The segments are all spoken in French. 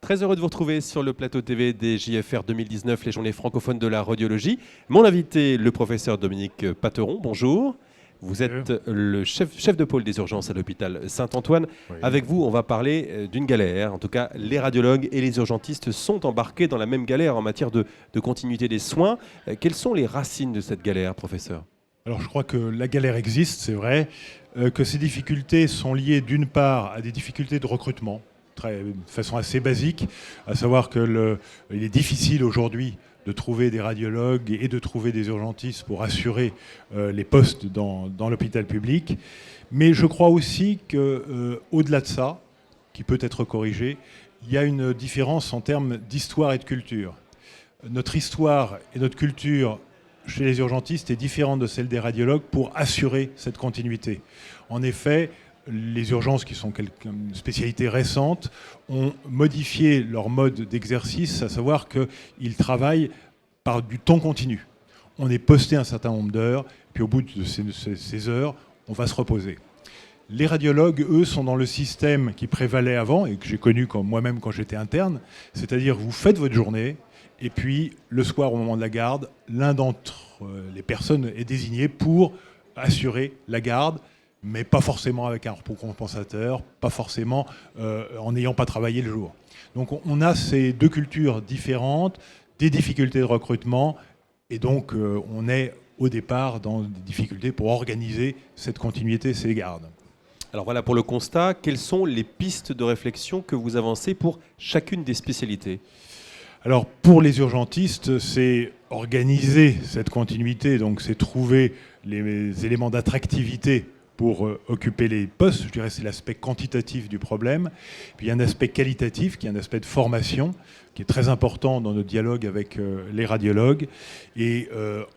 Très heureux de vous retrouver sur le plateau TV des JFR 2019, les journées francophones de la radiologie. Mon invité, le professeur Dominique Pateron, bonjour. Vous êtes le chef de pôle des urgences à l'hôpital Saint-Antoine. Oui. Avec vous, on va parler d'une galère. En tout cas, les radiologues et les urgentistes sont embarqués dans la même galère en matière de continuité des soins. Quelles sont les racines de cette galère, professeur ? Alors je crois que la galère existe, c'est vrai, que ces difficultés sont liées d'une part à des difficultés de recrutement, de façon assez basique, à savoir qu'il est difficile aujourd'hui de trouver des radiologues et de trouver des urgentistes pour assurer les postes dans l'hôpital public. Mais je crois aussi qu'au-delà de ça, qui peut être corrigé, il y a une différence en termes d'histoire et de culture. Notre histoire et notre culture chez les urgentistes est différente de celle des radiologues pour assurer cette continuité. En effet, les urgences, qui sont une spécialité récente, ont modifié leur mode d'exercice, à savoir qu'ils travaillent par du temps continu. On est posté un certain nombre d'heures, puis au bout de ces heures, on va se reposer. Les radiologues, eux, sont dans le système qui prévalait avant, et que j'ai connu moi-même quand j'étais interne, c'est-à-dire vous faites votre journée, et puis le soir, au moment de la garde, l'un d'entre les personnes est désigné pour assurer la garde, mais pas forcément avec un repos compensateur, pas forcément en n'ayant pas travaillé le jour. Donc on a ces deux cultures différentes, des difficultés de recrutement, et donc on est au départ dans des difficultés pour organiser cette continuité, ces gardes. Alors voilà pour le constat. Quelles sont les pistes de réflexion que vous avancez pour chacune des spécialités ? Alors pour les urgentistes, c'est organiser cette continuité, donc c'est trouver les éléments d'attractivité pour occuper les postes. Je dirais que c'est l'aspect quantitatif du problème. Puis il y a un aspect qualitatif, qui est un aspect de formation, qui est très important dans notre dialogue avec les radiologues. Et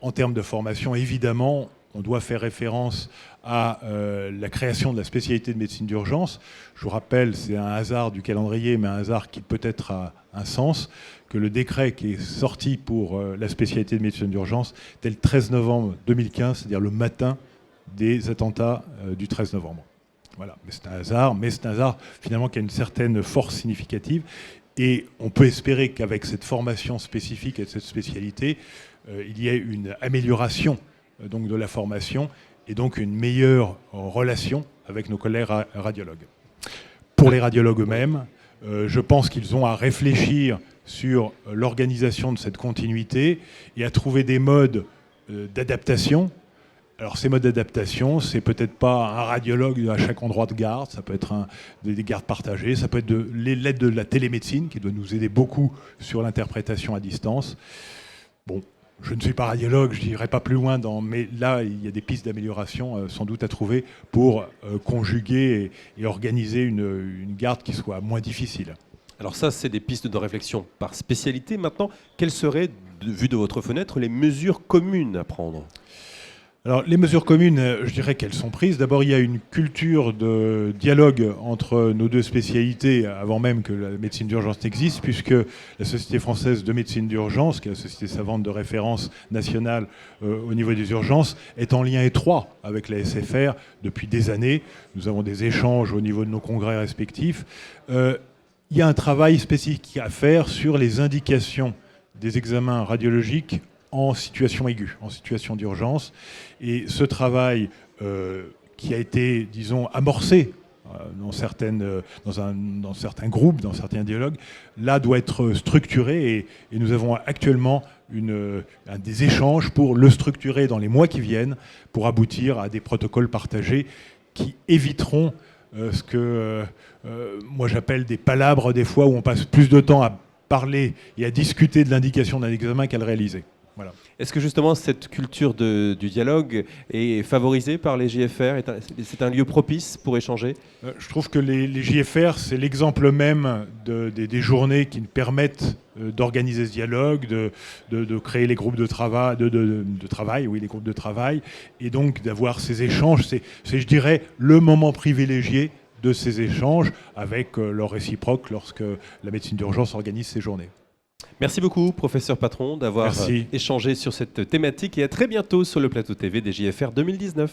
en termes de formation, évidemment, on doit faire référence à la création de la spécialité de médecine d'urgence. Je vous rappelle, c'est un hasard du calendrier, mais un hasard qui peut-être a un sens, que le décret qui est sorti pour la spécialité de médecine d'urgence, dès le 13 novembre 2015, c'est-à-dire le matin des attentats du 13 novembre. Voilà, mais c'est un hasard finalement qui a une certaine force significative. Et on peut espérer qu'avec cette formation spécifique et cette spécialité, il y ait une amélioration donc de la formation et donc une meilleure relation avec nos collègues radiologues. Pour les radiologues eux-mêmes, je pense qu'ils ont à réfléchir sur l'organisation de cette continuité et à trouver des modes d'adaptation. Alors ces modes d'adaptation, c'est peut-être pas un radiologue à chaque endroit de garde, ça peut être des gardes partagées, ça peut être l'aide de la télémédecine qui doit nous aider beaucoup sur l'interprétation à distance. Bon, je ne suis pas radiologue, je n'irai pas plus loin, mais là, il y a des pistes d'amélioration sans doute à trouver pour conjuguer et organiser une garde qui soit moins difficile. Alors ça, c'est des pistes de réflexion par spécialité. Maintenant, quelles seraient, vu de votre fenêtre, les mesures communes à prendre ? Alors, les mesures communes, je dirais qu'elles sont prises. D'abord, il y a une culture de dialogue entre nos deux spécialités avant même que la médecine d'urgence n'existe, puisque la Société française de médecine d'urgence, qui est la société savante de référence nationale au niveau des urgences, est en lien étroit avec la SFR depuis des années. Nous avons des échanges au niveau de nos congrès respectifs. Il y a un travail spécifique à faire sur les indications des examens radiologiques en situation aiguë, en situation d'urgence. Et ce travail qui a été, disons, amorcé dans certains groupes, dans certains dialogues, là doit être structuré et nous avons actuellement des échanges pour le structurer dans les mois qui viennent pour aboutir à des protocoles partagés qui éviteront ce que moi j'appelle des palabres des fois où on passe plus de temps à parler et à discuter de l'indication d'un examen qu'à le réaliser. Voilà. Est-ce que justement cette culture du dialogue est favorisée par les JFR ? C'est un lieu propice pour échanger ? Je trouve que les JFR, c'est l'exemple même des journées qui nous permettent d'organiser ce dialogue, de créer les groupes de travail, les groupes de travail, et donc d'avoir ces échanges. C'est, je dirais, le moment privilégié de ces échanges avec leur réciproque lorsque la médecine d'urgence organise ces journées. Merci beaucoup, professeur Pateron, d'avoir échangé sur cette thématique et à très bientôt sur le plateau TV des JFR 2019.